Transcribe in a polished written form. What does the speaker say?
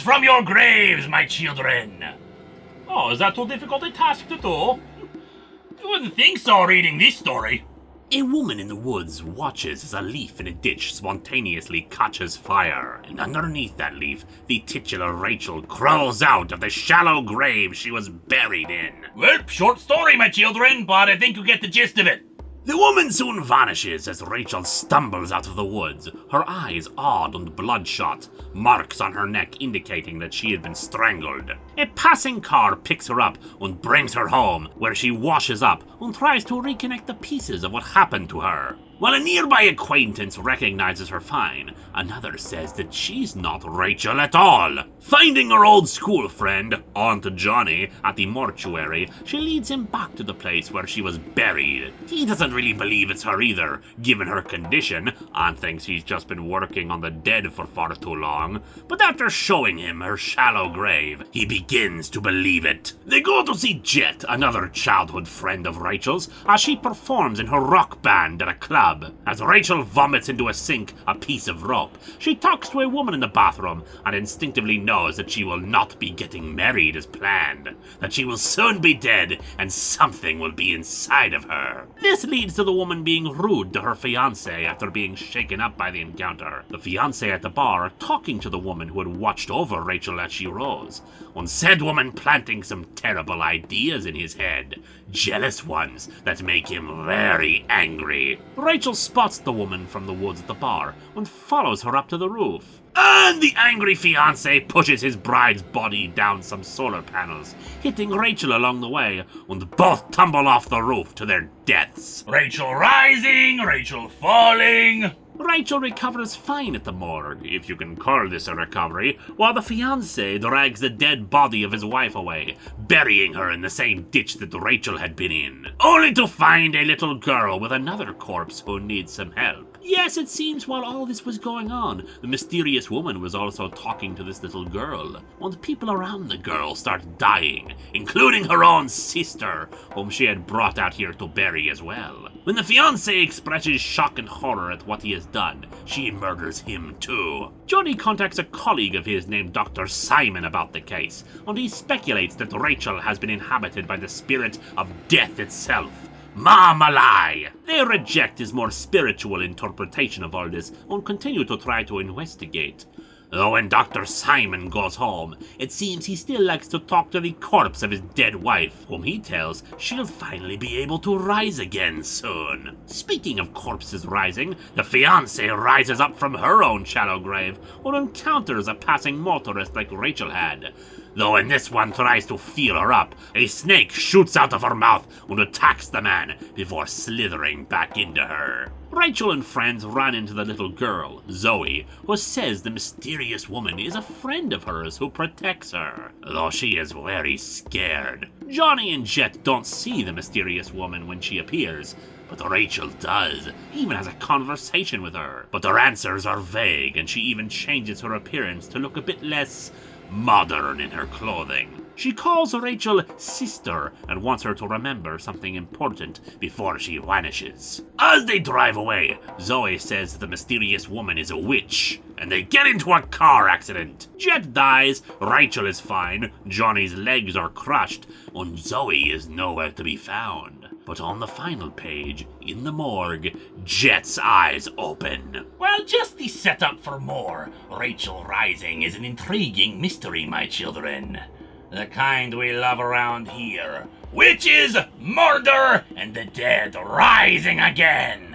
from your graves, my children. Oh, is that too difficult a task to do? You wouldn't think so reading this story. A woman in the woods watches as a leaf in a ditch spontaneously catches fire, and underneath that leaf, the titular Rachel crawls out of the shallow grave she was buried in. Well, short story, my children, but I think you get the gist of it. The woman soon vanishes as Rachel stumbles out of the woods, her eyes odd and bloodshot, marks on her neck indicating that she had been strangled. A passing car picks her up and brings her home, where she washes up and tries to reconnect the pieces of what happened to her. While a nearby acquaintance recognizes her fine, another says that she's not Rachel at all. Finding her old school friend, Aunt Johnny, at the mortuary, she leads him back to the place where she was buried. He doesn't really believe it's her either, given her condition, and thinks he's just been working on the dead for far too long. But after showing him her shallow grave, he begins to believe it. They go to see Jet, another childhood friend of Rachel's, as she performs in her rock band at a club. As Rachel vomits into a sink a piece of rope, she talks to a woman in the bathroom and instinctively knows that she will not be getting married as planned, that she will soon be dead and something will be inside of her. This leads to the woman being rude to her fiancé after being shaken up by the encounter. The fiancé at the bar talking to the woman who had watched over Rachel as she rose, and said woman planting some terrible ideas in his head, jealous ones that make him very angry. Rachel spots the woman from the woods at the bar and follows her up to the roof. And the angry fiancé pushes his bride's body down some solar panels, hitting Rachel along the way, and both tumble off the roof to their deaths. Rachel rising, Rachel falling. Rachel recovers fine at the morgue, if you can call this a recovery, while the fiancé drags the dead body of his wife away, burying her in the same ditch that Rachel had been in, only to find a little girl with another corpse who needs some help. Yes, it seems while all this was going on, the mysterious woman was also talking to this little girl, and people around the girl start dying, including her own sister, whom she had brought out here to bury as well. When the fiancé expresses shock and horror at what he has done, she murders him too. Johnny contacts a colleague of his named Dr. Simon about the case, and he speculates that Rachel has been inhabited by the spirit of death itself. Mamalai! They reject his more spiritual interpretation of all this and continue to try to investigate. Though when Dr. Simon goes home, it seems he still likes to talk to the corpse of his dead wife, whom he tells she'll finally be able to rise again soon. Speaking of corpses rising, the fiancé rises up from her own shallow grave or encounters a passing motorist like Rachel had. Though when this one tries to feel her up, a snake shoots out of her mouth and attacks the man before slithering back into her. Rachel and friends run into the little girl, Zoe, who says the mysterious woman is a friend of hers who protects her, though she is very scared. Johnny and Jet don't see the mysterious woman when she appears, but Rachel does, even has a conversation with her. But her answers are vague, and she even changes her appearance to look a bit less modern in her clothing. She calls Rachel sister and wants her to remember something important before she vanishes. As they drive away, Zoe says the mysterious woman is a witch, and they get into a car accident. Jet dies, Rachel is fine, Johnny's legs are crushed, and Zoe is nowhere to be found. But on the final page, in the morgue, Jet's eyes open. Well, just the setup for more. Rachel Rising is an intriguing mystery, my children. The kind we love around here. Witches, murder, and the dead rising again.